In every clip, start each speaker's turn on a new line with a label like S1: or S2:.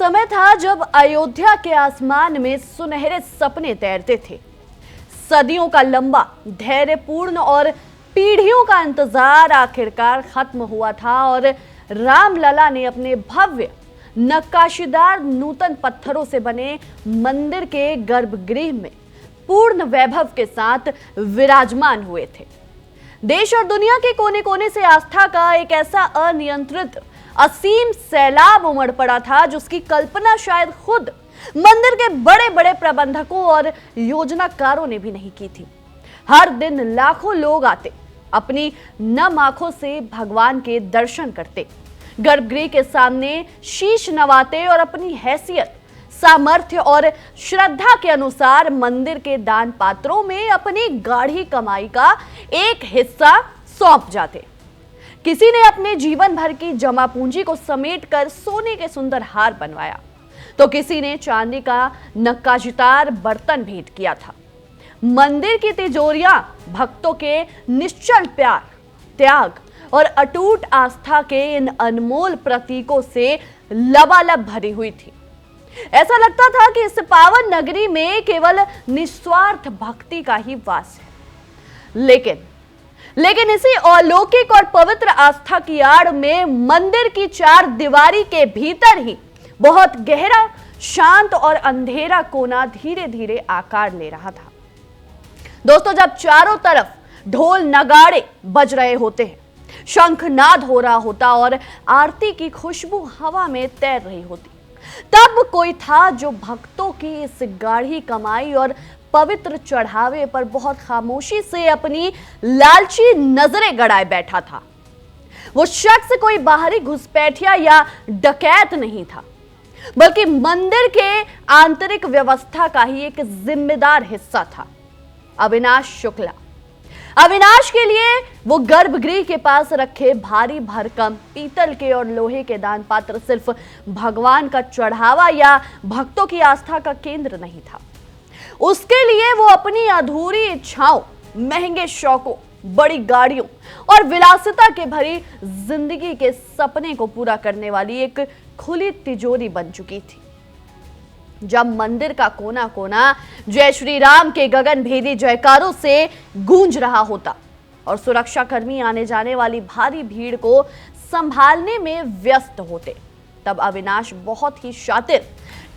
S1: समय था जब अयोध्या के आसमान में सुनहरे सपने तैरते थे। सदियों का लंबा, धैर्यपूर्ण और पीढ़ियों का इंतजार आखिरकार खत्म हुआ था और रामलला ने अपने भव्य नक्काशीदार नूतन पत्थरों से बने मंदिर के गर्भगृह में पूर्ण वैभव के साथ विराजमान हुए थे। देश और दुनिया के कोने कोने से आस्था का एक ऐसा अनियंत्रित असीम सैलाब उमड़ पड़ा था जिसकी कल्पना शायद खुद मंदिर के बड़े बड़े प्रबंधकों और योजनाकारों ने भी नहीं की थी। हर दिन लाखों लोग आते, अपनी नम आंखों से भगवान के दर्शन करते, गर्भगृह के सामने शीश नवाते और अपनी हैसियत, सामर्थ्य और श्रद्धा के अनुसार मंदिर के दान पात्रों में अपनी गाढ़ी कमाई का एक हिस्सा सौंप जाते। किसी ने अपने जीवन भर की जमा पूंजी को समेटकर सोने के सुंदर हार बनवाया, तो किसी ने चांदी का नक्काशीदार बर्तन भेंट किया था। मंदिर की तिजोरियां भक्तों के निश्चल प्यार, त्याग और अटूट आस्था के इन अनमोल प्रतीकों से लबालब भरी हुई थी। ऐसा लगता था कि इस पावन नगरी में केवल निस्वार्थ भक्ति का ही वास है। लेकिन इसी अलौकिक और पवित्र आस्था की आड़ में मंदिर की चार दीवारी के भीतर ही बहुत गहरा, शांत और अंधेरा कोना धीरे धीरे आकार ले रहा था। दोस्तों, जब चारों तरफ ढोल नगाड़े बज रहे होते हैं, शंखनाद हो रहा होता और आरती की खुशबू हवा में तैर रही होती, तब कोई था जो भक्तों की इस गाढ़ी कमाई और पवित्र चढ़ावे पर बहुत खामोशी से अपनी लालची नजरें गड़ाए बैठा था। वो शख्स कोई बाहरी घुसपैठिया या डकैत नहीं था, बल्कि मंदिर के आंतरिक व्यवस्था का ही एक जिम्मेदार हिस्सा था। अविनाश शुक्ला। अविनाश के लिए वो गर्भगृह के पास रखे भारी भरकम पीतल के और लोहे के दान पात्र सिर्फ भगवान का चढ़ावा या भक्तों की आस्था का केंद्र नहीं था। उसके लिए वो अपनी अधूरी इच्छाओं, महंगे शौकों, बड़ी गाड़ियों और विलासिता के भरी जिंदगी के सपने को पूरा करने वाली एक खुली तिजोरी बन चुकी थी। जब मंदिर का कोना कोना जय श्री राम के गगनभेदी जयकारों से गूंज रहा होता और सुरक्षाकर्मी आने जाने वाली भारी भीड़ को संभालने में व्यस्त होते, तब अविनाश बहुत ही शातिर,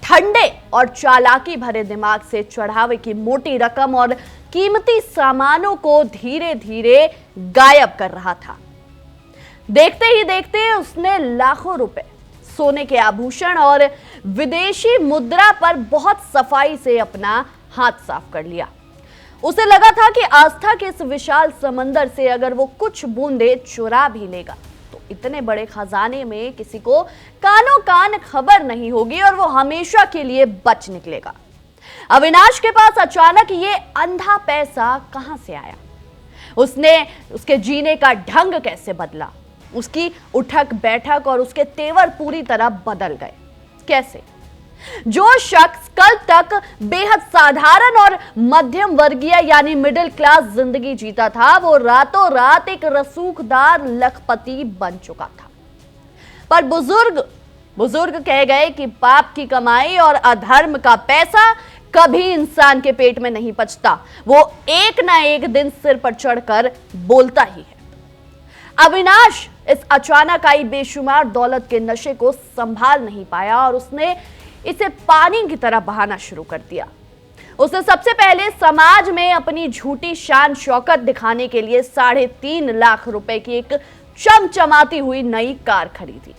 S1: ठंडे और चालाकी भरे दिमाग से चढ़ावे की मोटी रकम और कीमती सामानों को धीरे धीरे गायब कर रहा था। देखते ही देखते उसने लाखों रुपए, सोने के आभूषण और विदेशी मुद्रा पर बहुत सफाई से अपना हाथ साफ कर लिया। उसे लगा था कि आस्था के इस विशाल समंदर से अगर वो कुछ बूंदे चुरा भी लेगा तो इतने बड़े खजाने में किसी को कानों कान खबर नहीं होगी और वो हमेशा के लिए बच निकलेगा। अविनाश के पास अचानक ये अंधा पैसा कहां से आया? उसके जीने का ढंग कैसे बदला? उसकी उठक बैठक और उसके तेवर पूरी तरह बदल गए। कैसे? जो शख्स कल तक बेहद साधारण और मध्यम वर्गीय यानी मिडिल क्लास जिंदगी जीता था, वो रातों रात एक रसूखदार लखपति बन चुका था। पर बुजुर्ग कह गए कि पाप की कमाई और अधर्म का पैसा कभी इंसान के पेट में नहीं पचता, वो एक ना एक दिन सिर पर चढ़कर बोलता ही है। अविनाश इस अचानक आई बेशुमार दौलत के नशे को संभाल नहीं पाया और उसने इसे पानी की तरह बहाना शुरू कर दिया। उसने सबसे पहले समाज में अपनी झूठी शान शौकत दिखाने के लिए 3.5 लाख रुपए की एक चमचमाती हुई नई कार खरीदी।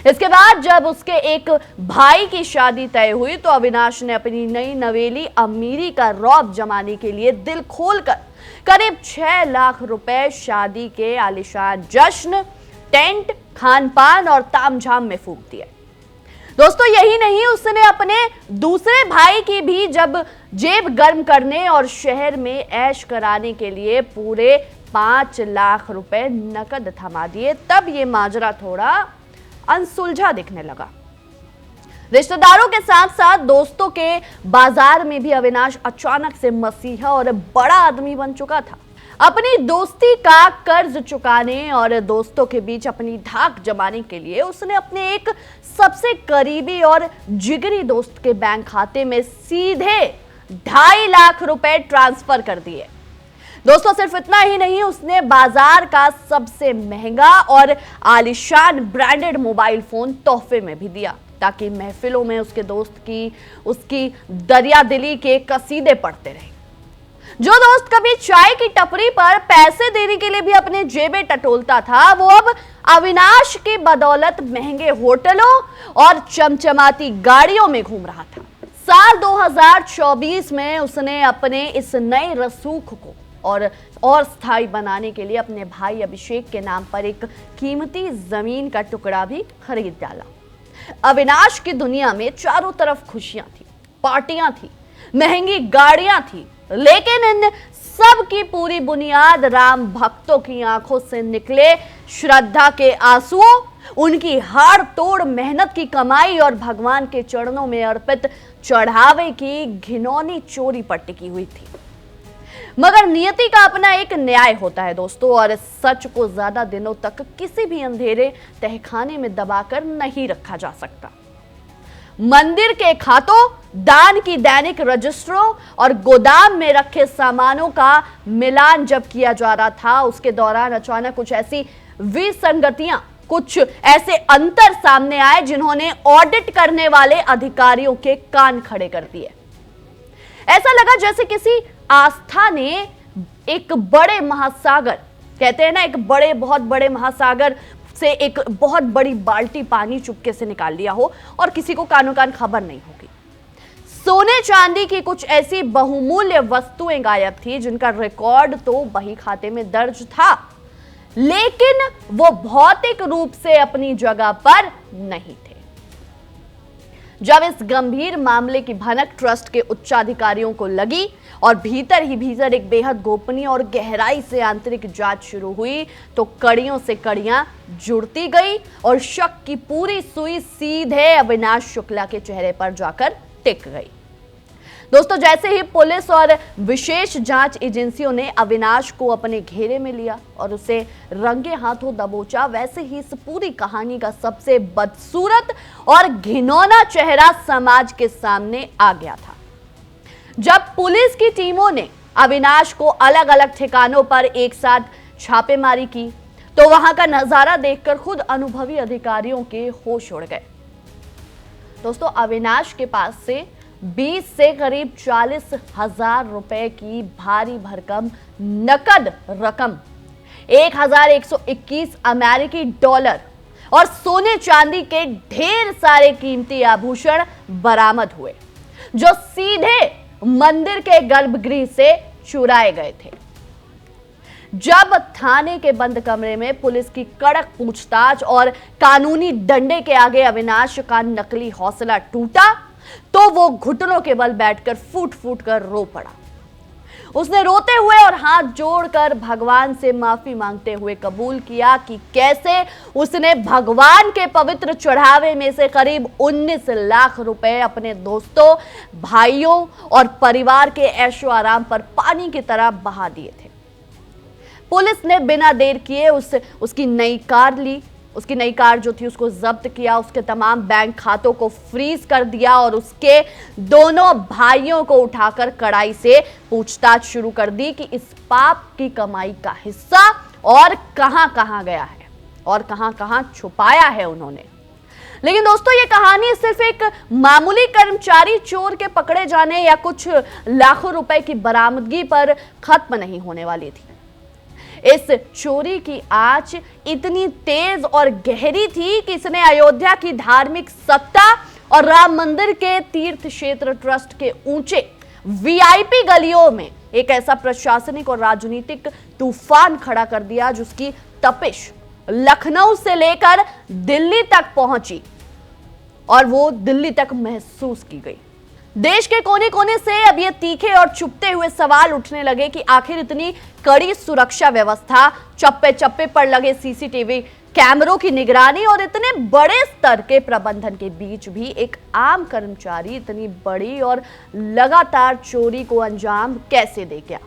S1: इसके बाद जब उसके एक भाई की शादी तय हुई तो अविनाश ने अपनी नई नवेली अमीरी का रौब जमाने के लिए दिल खोलकर करीब 6 लाख रुपए शादी के आलीशान जश्न, टेंट, खानपान और तामझाम में फूंक दिए। दोस्तों, यही नहीं, उसने अपने दूसरे भाई की भी जब जेब गर्म करने और शहर में ऐश कराने के लिए पूरे 5 लाख रुपए नकद थमा दिए। तब ये माजरा थोड़ा अनसुलझा दिखने लगा। रिश्तेदारों के साथ साथ दोस्तों के बाजार में भी अविनाश अचानक से मसीहा और बड़ा आदमी बन चुका था। अपनी दोस्ती का कर्ज चुकाने और दोस्तों के बीच अपनी धाक जमाने के लिए उसने अपने एक सबसे करीबी और जिगरी दोस्त के बैंक खाते में सीधे 2.5 लाख रुपए ट्रांसफर कर दिए। दोस्तों सिर्फ इतना ही नहीं, उसने बाजार का सबसे महंगा और आलीशान ब्रांडेड मोबाइल फोन तोहफे में भी दिया, ताकि महफिलों में उसके दोस्त की उसकी दरियादिली के कसीदे पढ़ते रहे। जो दोस्त कभी चाय की टपरी पर पैसे देने के लिए भी अपने जेबें टटोलता था, वो अब अविनाश की बदौलत महंगे होटलों और चमचमाती गाड़ियों में घूम रहा था। साल 2024 में उसने अपने इस नए रसूख को और स्थायी बनाने के लिए अपने भाई अभिषेक के नाम पर एक कीमती जमीन का टुकड़ा भी खरीद डाला। अविनाश की दुनिया में चारों तरफ खुशियां थी, पार्टियां थी, महंगी गाड़ियां थी, लेकिन इन सब की पूरी बुनियाद राम भक्तों की आंखों से निकले श्रद्धा के आंसुओं, उनकी हाड़ तोड़ मेहनत की कमाई और भगवान के चरणों में अर्पित चढ़ावे की घिनौनी चोरी पर टिकी हुई थी। मगर नियति का अपना एक न्याय होता है दोस्तों, और सच को ज्यादा दिनों तक किसी भी अंधेरे तहखाने में दबाकर नहीं रखा जा सकता। मंदिर के खातों, दान की दैनिक रजिस्ट्रों और गोदाम में रखे सामानों का मिलान जब किया जा रहा था, उसके दौरान अचानक कुछ ऐसी विसंगतियां, कुछ ऐसे अंतर सामने आए जिन्होंने ऑडिट करने वाले अधिकारियों के कान खड़े कर दिए। ऐसा लगा जैसे किसी आस्था ने एक बड़े महासागर, कहते हैं ना, एक बहुत बड़े महासागर से एक बहुत बड़ी बाल्टी पानी चुपके से निकाल लिया हो और किसी को कानों कान खबर नहीं होगी। सोने चांदी की कुछ ऐसी बहुमूल्य वस्तुएं गायब थी जिनका रिकॉर्ड तो बही खाते में दर्ज था, लेकिन वो भौतिक रूप से अपनी जगह पर नहीं थे। जब इस गंभीर मामले की भनक ट्रस्ट के उच्चाधिकारियों को लगी और भीतर ही भीतर एक बेहद गोपनीय और गहराई से आंतरिक जांच शुरू हुई, तो कड़ियों से कड़ियां जुड़ती गई और शक की पूरी सुई सीधे अविनाश शुक्ला के चेहरे पर जाकर टिक गई। दोस्तों जैसे ही पुलिस और विशेष जांच एजेंसियों ने अविनाश को अपने घेरे में लिया और उसे रंगे हाथों दबोचा, वैसे ही इस पूरी कहानी का सबसे बदसूरत और घिनौना चेहरा समाज के सामने आ गया था। जब पुलिस की टीमों ने अविनाश को अलग अलग ठिकानों पर एक साथ छापेमारी की, तो वहां का नजारा देखकर खुद अनुभवी अधिकारियों के होश उड़ गए। दोस्तों अविनाश के पास से 20 से करीब 40,000 रुपए की भारी भरकम नकद रकम, 1,121 अमेरिकी डॉलर और सोने चांदी के ढेर सारे कीमती आभूषण बरामद हुए, जो सीधे मंदिर के गर्भगृह से चुराए गए थे। जब थाने के बंद कमरे में पुलिस की कड़क पूछताछ और कानूनी डंडे के आगे अविनाश का नकली हौसला टूटा, तो वो घुटनों के बल बैठकर फूट फूट कर रो पड़ा। उसने रोते हुए और हाथ जोड़कर भगवान से माफी मांगते हुए कबूल किया कि कैसे उसने भगवान के पवित्र चढ़ावे में से करीब 19 लाख रुपए अपने दोस्तों, भाइयों और परिवार के ऐशो आराम पर पानी की तरह बहा दिए थे। पुलिस ने बिना देर किए उसकी नई कार ली, उसकी नई कार जो थी उसको जब्त किया, उसके तमाम बैंक खातों को फ्रीज कर दिया और उसके दोनों भाइयों को उठाकर कड़ाई से पूछताछ शुरू कर दी कि इस पाप की कमाई का हिस्सा और कहां गया है और कहां छुपाया है उन्होंने। लेकिन दोस्तों ये कहानी सिर्फ एक मामूली कर्मचारी चोर के पकड़े जाने या कुछ लाखों रुपए की बरामदगी पर खत्म नहीं होने वाली थी। इस चोरी की आंच इतनी तेज और गहरी थी कि इसने अयोध्या की धार्मिक सत्ता और राम मंदिर के तीर्थ क्षेत्र ट्रस्ट के ऊंचे वीआईपी गलियों में एक ऐसा प्रशासनिक और राजनीतिक तूफान खड़ा कर दिया जिसकी तपिश लखनऊ से लेकर दिल्ली तक पहुंची और वो दिल्ली तक महसूस की गई। देश के कोने कोने से अब ये तीखे और चुभते हुए सवाल उठने लगे कि आखिर इतनी कड़ी सुरक्षा व्यवस्था, चप्पे चप्पे पर लगे सीसीटीवी कैमरों की निगरानी और इतने बड़े स्तर के प्रबंधन के बीच भी एक आम कर्मचारी इतनी बड़ी और लगातार चोरी को अंजाम कैसे दे गया।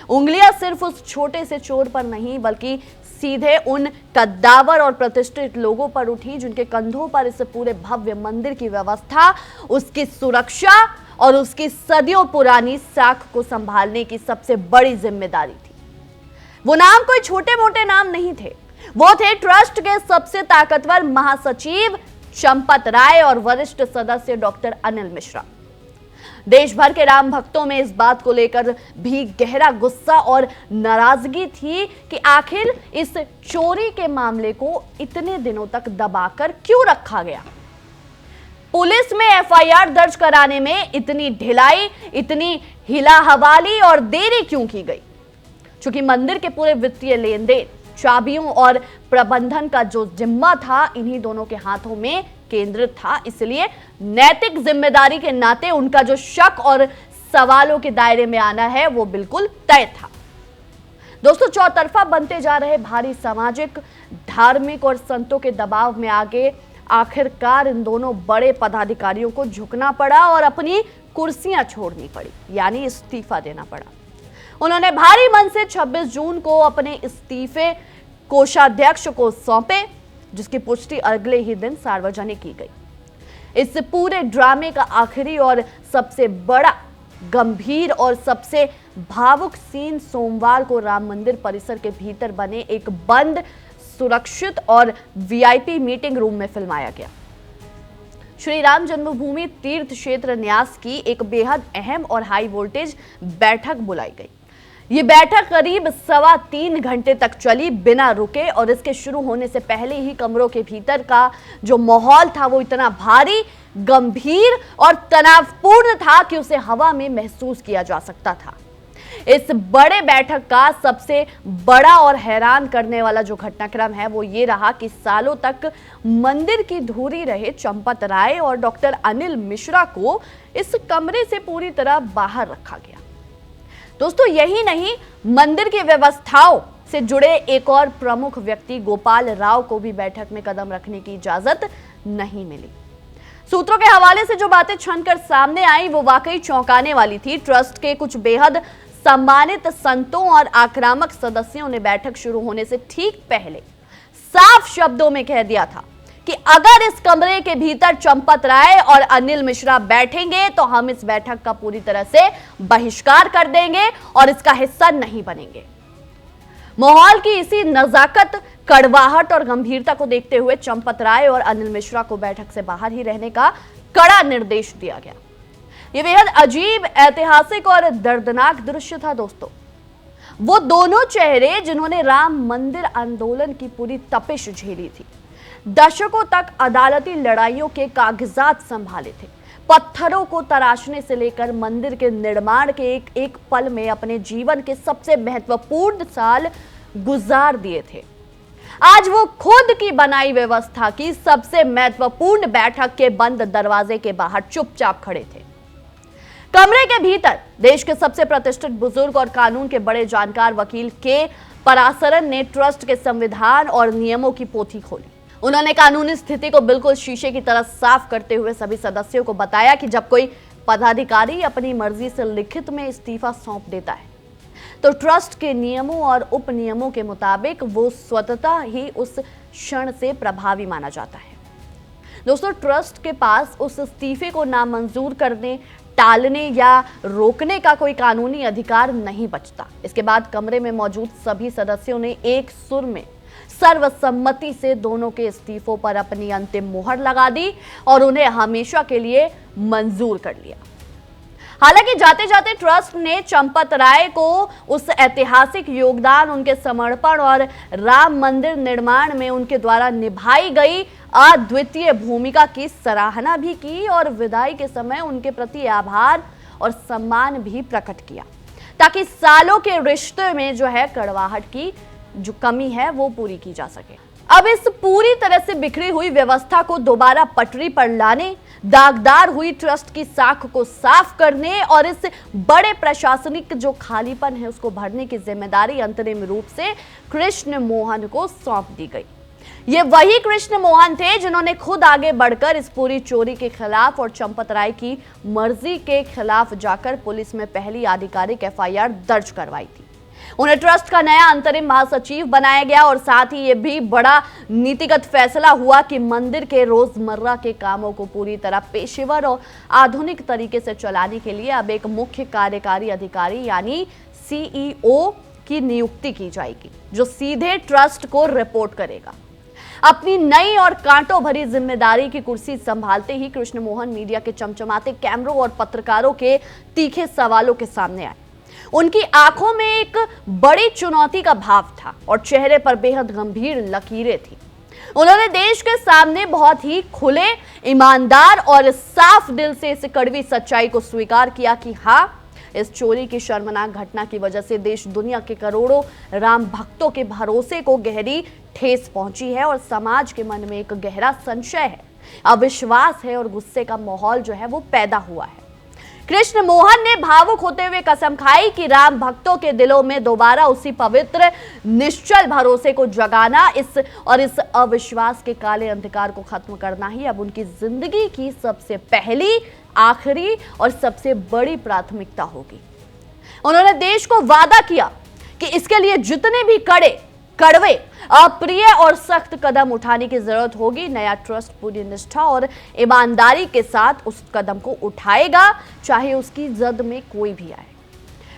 S1: उंगलियां सिर्फ उस छोटे से चोर पर नहीं बल्कि सीधे उन कद्दावर और प्रतिष्ठित लोगों पर उठी जिनके कंधों पर इस पूरे भव्य मंदिर की व्यवस्था, उसकी सुरक्षा और उसकी सदियों पुरानी साख को संभालने की सबसे बड़ी जिम्मेदारी थी। वो नाम कोई छोटे मोटे नाम नहीं थे, वो थे ट्रस्ट के सबसे ताकतवर महासचिव चंपत राय और वरिष्ठ सदस्य डॉक्टर अनिल मिश्रा। देश भर के राम भक्तों में इस बात को लेकर भी गहरा गुस्सा और नाराजगी थी कि आखिर इस चोरी के मामले को इतने दिनों तक दबाकर क्यों रखा गया। पुलिस में एफआईआर दर्ज कराने में इतनी ढिलाई, इतनी हिला हवाली और देरी क्यों की गई। चूंकि मंदिर के पूरे वित्तीय लेन देन, चाबियों और प्रबंधन का जो जिम्मा था इन्हीं दोनों के हाथों में केंद्रित था, इसलिए नैतिक जिम्मेदारी के नाते उनका जो शक और सवालों के दायरे में आना है वो बिल्कुल तय था। दोस्तों, चौतरफा बनते जा रहे भारी सामाजिक, धार्मिक और संतों के दबाव में आखिरकार इन दोनों बड़े पदाधिकारियों को झुकना पड़ा और अपनी कुर्सियां छोड़नी पड़ी, यानी इस्तीफा देना पड़ा। उन्होंने भारी मन से 26 जून को अपने इस्तीफे कोषाध्यक्ष को सौंपे, जिसकी पुष्टि अगले ही दिन सार्वजनिक की गई। इस पूरे ड्रामे का आखिरी और सबसे बड़ा, गंभीर और सबसे भावुक सीन सोमवार को राम मंदिर परिसर के भीतर बने एक बंद, सुरक्षित और वीआईपी मीटिंग रूम में फिल्माया गया। श्री राम जन्मभूमि तीर्थ क्षेत्र न्यास की एक बेहद अहम और हाई वोल्टेज बैठक बुलाई गई। ये बैठक करीब 3.25 घंटे तक चली बिना रुके और इसके शुरू होने से पहले ही कमरों के भीतर का जो माहौल था वो इतना भारी, गंभीर और तनावपूर्ण था कि उसे हवा में महसूस किया जा सकता था। इस बड़े बैठक का सबसे बड़ा और हैरान करने वाला जो घटनाक्रम है वो ये रहा कि सालों तक मंदिर की धूरी रहे चंपत राय और डॉक्टर अनिल मिश्रा को इस कमरे से पूरी तरह बाहर रखा गया। दोस्तों, यही नहीं, मंदिर की व्यवस्थाओं से जुड़े एक और प्रमुख व्यक्ति गोपाल राव को भी बैठक में कदम रखने की इजाजत नहीं मिली। सूत्रों के हवाले से जो बातें छनकर सामने आई वो वाकई चौंकाने वाली थी। ट्रस्ट के कुछ बेहद सम्मानित संतों और आक्रामक सदस्यों ने बैठक शुरू होने से ठीक पहले साफ शब्दों में कह दिया था कि अगर इस कमरे के भीतर चंपत राय और अनिल मिश्रा बैठेंगे तो हम इस बैठक का पूरी तरह से बहिष्कार कर देंगे और इसका हिस्सा नहीं बनेंगे। माहौल की इसी नजाकत, कड़वाहट और गंभीरता को देखते हुए चंपत राय और अनिल मिश्रा को बैठक से बाहर ही रहने का कड़ा निर्देश दिया गया। यह बेहद अजीब, ऐतिहासिक और दर्दनाक दृश्य था। दोस्तों, वो दोनों चेहरे जिन्होंने राम मंदिर आंदोलन की पूरी तपिश झेली थी, दशकों तक अदालती लड़ाइयों के कागजात संभाले थे, पत्थरों को तराशने से लेकर मंदिर के निर्माण के एक एक पल में अपने जीवन के सबसे महत्वपूर्ण साल गुजार दिए थे। आज वो खुद की बनाई व्यवस्था की सबसे महत्वपूर्ण बैठक के बंद दरवाजे के बाहर चुपचाप खड़े थे। कमरे के भीतर देश के सबसे प्रतिष्ठित बुजुर्ग और कानून के बड़े जानकार वकील के पराशरन ने ट्रस्ट के संविधान और नियमों की पोथी खोली। उन्होंने कानूनी स्थिति को बिल्कुल शीशे की तरह साफ करते हुए सभी सदस्यों को बताया कि जब कोई पदाधिकारी अपनी मर्जी से लिखित में इस्तीफा सौंप देता है तो ट्रस्ट के नियमों और उप नियमों के मुताबिक वो स्वतः ही उस क्षण से प्रभावी माना जाता है। दोस्तों, ट्रस्ट के पास उस इस्तीफे को नामंजूर करने, टालने या रोकने का कोई कानूनी अधिकार नहीं बचता। इसके बाद कमरे में मौजूद सभी सदस्यों ने एक सुर में सर्वसम्मति से दोनों के इस्तीफों पर अपनी अंतिम मुहर लगा दी और उन्हें हमेशा के लिए मंजूर कर लिया। हालांकि जाते जाते ट्रस्ट ने चंपत राय को उस ऐतिहासिक योगदान, उनके समर्पण और राम मंदिर निर्माण में उनके द्वारा निभाई गई अद्वितीय भूमिका की सराहना भी की और विदाई के समय उनके प्रति आभार और सम्मान भी प्रकट किया, ताकि सालों के रिश्ते में जो है कड़वाहट की जो कमी है वो पूरी की जा सके। अब इस पूरी तरह से बिखरी हुई व्यवस्था को दोबारा पटरी पर लाने, दागदार हुई ट्रस्ट की साख को साफ करने और इस बड़े प्रशासनिक जो खालीपन है उसको भरने की जिम्मेदारी अंतरिम रूप से कृष्ण मोहन को सौंप दी गई। ये वही कृष्ण मोहन थे जिन्होंने खुद आगे बढ़कर इस पूरी चोरी के खिलाफ और चंपत राय की मर्जी के खिलाफ जाकर पुलिस में पहली आधिकारिक एफआईआर दर्ज करवाई थी। उन्हें ट्रस्ट का नया अंतरिम महासचिव बनाया गया और साथ ही यह भी बड़ा नीतिगत फैसला हुआ कि मंदिर के रोजमर्रा के कामों को पूरी तरह पेशेवर और आधुनिक तरीके से चलाने के लिए अब एक मुख्य कार्यकारी अधिकारी यानी सीईओ की नियुक्ति की जाएगी, जो सीधे ट्रस्ट को रिपोर्ट करेगा। अपनी नई और कांटों भरी जिम्मेदारी की कुर्सी संभालते ही कृष्ण मोहन मीडिया के चमचमाते कैमरों और पत्रकारों के तीखे सवालों के सामने आए। उनकी आंखों में एक बड़ी चुनौती का भाव था और चेहरे पर बेहद गंभीर लकीरें थी। उन्होंने देश के सामने बहुत ही खुले, ईमानदार और साफ दिल से इस कड़वी सच्चाई को स्वीकार किया कि हाँ, इस चोरी की शर्मनाक घटना की वजह से देश दुनिया के करोड़ों राम भक्तों के भरोसे को गहरी ठेस पहुंची है और समाज के मन में एक गहरा संशय है, अविश्वास है और गुस्से का माहौल जो है वो पैदा हुआ है। कृष्ण मोहन ने भावुक होते हुए कसम खाई कि राम भक्तों के दिलों में दोबारा उसी पवित्र निश्चल भरोसे को जगाना इस अविश्वास के काले अंधकार को खत्म करना ही अब उनकी जिंदगी की सबसे पहली, आखिरी और सबसे बड़ी प्राथमिकता होगी। उन्होंने देश को वादा किया कि इसके लिए जितने भी कड़वे, अप्रिय और सख्त कदम उठाने की जरूरत होगी, नया ट्रस्ट पूरी निष्ठा और ईमानदारी के साथ उस कदम को उठाएगा, चाहे उसकी जद में कोई भी आए।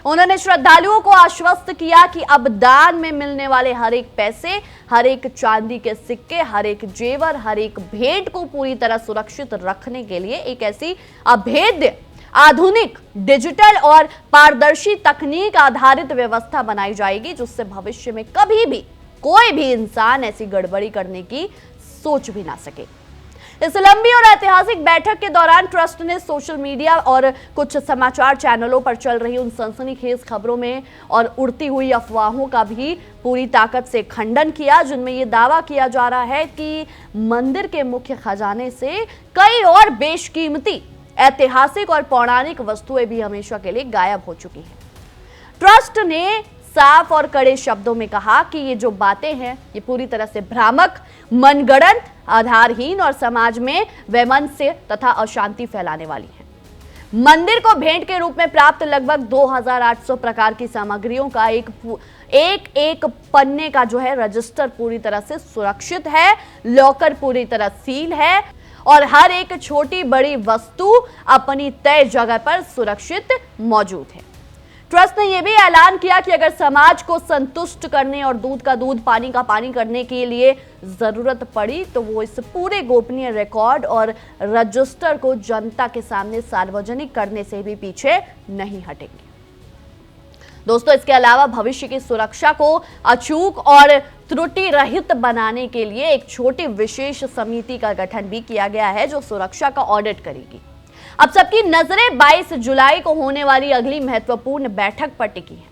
S1: उन्होंने श्रद्धालुओं को आश्वस्त किया कि अब दान में मिलने वाले हर एक पैसे, हर एक चांदी के सिक्के, हर एक जेवर, हर एक भेंट को पूरी तरह सुरक्षित रखने के लिए एक ऐसी अभेद्य, आधुनिक, डिजिटल और पारदर्शी तकनीक आधारित व्यवस्था बनाई जाएगी, जिससे भविष्य में कभी भी कोई भी इंसान ऐसी गड़बड़ी करने की सोच भी ना सके। इस लंबी और ऐतिहासिक बैठक के दौरान ट्रस्ट ने सोशल मीडिया और कुछ समाचार चैनलों पर चल रही उन सनसनीखेज खबरों में और उड़ती हुई अफवाहों का भी पूरी ताकत से खंडन किया, जिनमें यह दावा किया जा रहा है कि मंदिर के मुख्य खजाने से कई और बेशकीमती, ऐतिहासिक और पौराणिक वस्तुएं भी हमेशा के लिए गायब हो चुकी हैं। ट्रस्ट ने साफ और कड़े शब्दों में कहा कि ये जो बातें हैं ये पूरी तरह से भ्रामक, मनगढ़ंत, आधारहीन और समाज में वैमनस्य तथा अशांति फैलाने वाली हैं। मंदिर को भेंट के रूप में प्राप्त लगभग 2800 प्रकार की सामग्रियों का एक पन्ने का जो है रजिस्टर पूरी तरह से सुरक्षित है, लॉकर पूरी तरह सील है और हर एक छोटी बड़ी वस्तु अपनी तय जगह पर सुरक्षित मौजूद है। ट्रस्ट ने यह भी ऐलान किया कि अगर समाज को संतुष्ट करने और दूध का दूध, पानी का पानी करने के लिए जरूरत पड़ी तो वो इस पूरे गोपनीय रिकॉर्ड और रजिस्टर को जनता के सामने सार्वजनिक करने से भी पीछे नहीं हटेंगे। दोस्तों, इसके अलावा भविष्य की सुरक्षा को अचूक और त्रुटि रहित बनाने के लिए एक छोटी विशेष समिति का गठन भी किया गया है, जो सुरक्षा का ऑडिट करेगी। अब सबकी नजरें 22 जुलाई को होने वाली अगली महत्वपूर्ण बैठक पर टिकी हैं,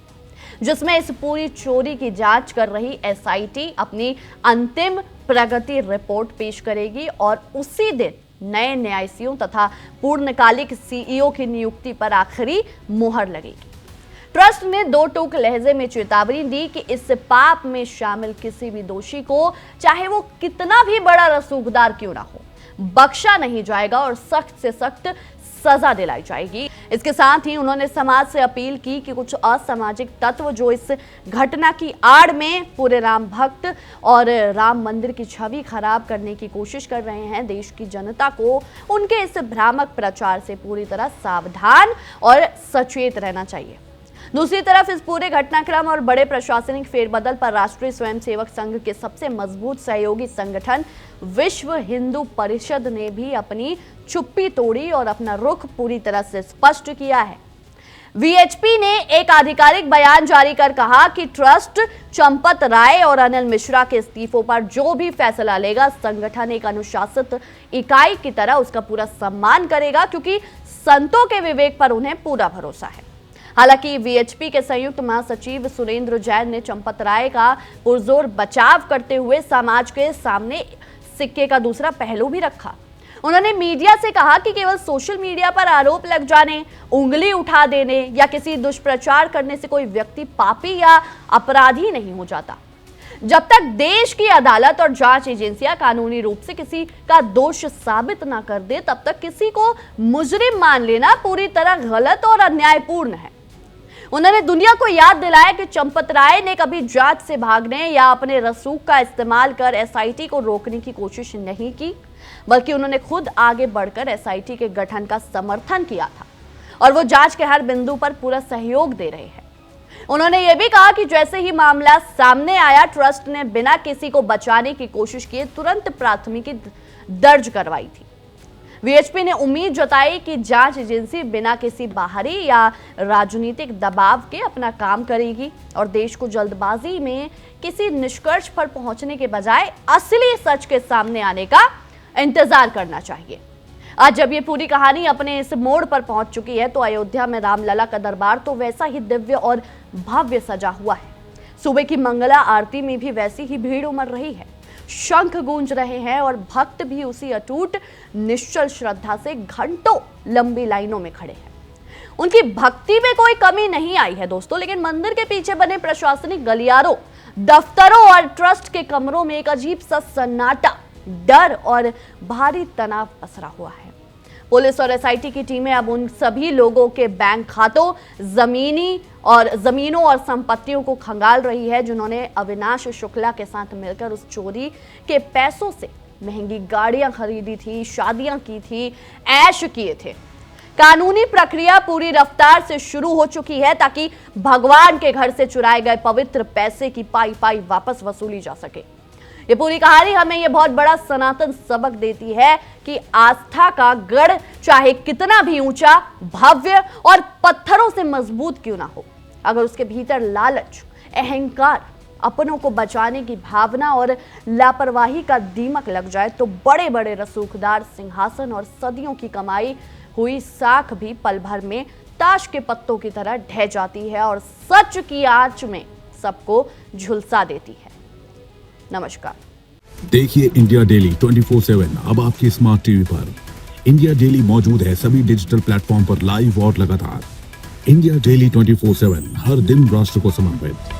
S1: जिसमें इस पूरी चोरी की जांच कर रही एसआईटी अपनी अंतिम प्रगति रिपोर्ट पेश करेगी और उसी दिन नए न्यायाधीशों तथा पूर्णकालिक सीईओ की नियुक्ति पर आखिरी मुहर लगेगी। ट्रस्ट ने दो टूक लहजे में चेतावनी दी कि इस पाप में शामिल किसी भी दोषी को, चाहे वो कितना भी बड़ा रसूखदार क्यों ना हो, बख्शा नहीं जाएगा और सख्त से सख्त सजा दिलाई जाएगी। इसके साथ ही उन्होंने समाज से अपील की कि कुछ असामाजिक तत्व जो इस घटना की आड़ में पूरे राम भक्त और राम मंदिर की छवि खराब करने की कोशिश कर रहे हैं, देश की जनता को उनके इस भ्रामक प्रचार से पूरी तरह सावधान और सचेत रहना चाहिए। दूसरी तरफ इस पूरे घटनाक्रम और बड़े प्रशासनिक फेरबदल पर राष्ट्रीय स्वयंसेवक संघ के सबसे मजबूत सहयोगी संगठन विश्व हिंदू परिषद ने भी अपनी चुप्पी तोड़ी और अपना रुख पूरी तरह से स्पष्ट किया है। वीएचपी ने एक आधिकारिक बयान जारी कर कहा कि ट्रस्ट चंपत राय और अनिल मिश्रा के इस्तीफों पर जो भी फैसला लेगा, संगठन एक अनुशासित इकाई की तरह उसका पूरा सम्मान करेगा, क्योंकि संतों के विवेक पर उन्हें पूरा भरोसा है। हालांकि वीएचपी के संयुक्त महासचिव सुरेंद्र जैन ने चंपत राय का पुरजोर बचाव करते हुए समाज के सामने सिक्के का दूसरा पहलू भी रखा। उन्होंने मीडिया से कहा कि केवल सोशल मीडिया पर आरोप लग जाने, उंगली उठा देने या किसी दुष्प्रचार करने से कोई व्यक्ति पापी या अपराधी नहीं हो जाता। जब तक देश की अदालत और जांच एजेंसियां कानूनी रूप से किसी का दोष साबित ना कर दे, तब तक किसी को मुजरिम मान लेना पूरी तरह गलत और अन्यायपूर्ण है। उन्होंने दुनिया को याद दिलाया कि चंपत राय ने कभी जांच से भागने या अपने रसूख का इस्तेमाल कर एसआईटी को रोकने की कोशिश नहीं की, बल्कि उन्होंने खुद आगे बढ़कर एसआईटी के गठन का समर्थन किया था और वो जांच के हर बिंदु पर पूरा सहयोग दे रहे हैं। उन्होंने ये भी कहा कि जैसे ही मामला सामने आया, ट्रस्ट ने बिना किसी को बचाने की कोशिश किए तुरंत प्राथमिकी दर्ज करवाई थी। वीएचपी ने उम्मीद जताई कि जांच एजेंसी बिना किसी बाहरी या राजनीतिक दबाव के अपना काम करेगी और देश को जल्दबाजी में किसी निष्कर्ष पर पहुंचने के बजाय असली सच के सामने आने का इंतजार करना चाहिए। आज जब ये पूरी कहानी अपने इस मोड़ पर पहुंच चुकी है, तो अयोध्या में रामलला का दरबार तो वैसा ही दिव्य और भव्य सजा हुआ है। सुबह की मंगला आरती में भी वैसी ही भीड़ उमड़ रही है, शंख गूंज रहे हैं और भक्त भी उसी अटूट निश्चल श्रद्धा से घंटों लंबी लाइनों में खड़े हैं। उनकी भक्ति में कोई कमी नहीं आई है दोस्तों, लेकिन मंदिर के पीछे बने प्रशासनिक गलियारों, दफ्तरों और ट्रस्ट के कमरों में एक अजीब सा सन्नाटा, डर और भारी तनाव पसरा हुआ है। पुलिस और एसआईटी की टीमें अब उन सभी लोगों के बैंक खातों, जमीनों और संपत्तियों को खंगाल रही है जिन्होंने अविनाश शुक्ला के साथ मिलकर उस चोरी के पैसों से महंगी गाड़ियां खरीदी थी, शादियां की थी, ऐश किए थे। कानूनी प्रक्रिया पूरी रफ्तार से शुरू हो चुकी है ताकि भगवान के घर से चुराए गए पवित्र पैसे की पाई पाई वापस वसूली जा सके। ये पूरी कहानी हमें ये बहुत बड़ा सनातन सबक देती है कि आस्था का गढ़ चाहे कितना भी ऊंचा, भव्य और पत्थरों से मजबूत क्यों ना हो, अगर उसके भीतर लालच, अहंकार, अपनों को बचाने की भावना और लापरवाही का दीमक लग जाए तो बड़े बड़े रसूखदार सिंहासन और सदियों की कमाई हुई साख भी पल भर में ताश के पत्तों की तरह ढह जाती है और सच की आंच में सबको झुलसा देती है। नमस्कार।
S2: देखिए इंडिया डेली 24/7 अब आपकी स्मार्ट टीवी पर। इंडिया डेली मौजूद है सभी डिजिटल प्लेटफॉर्म पर लाइव और लगातार। इंडिया डेली 24/7 हर दिन राष्ट्र को समर्पित।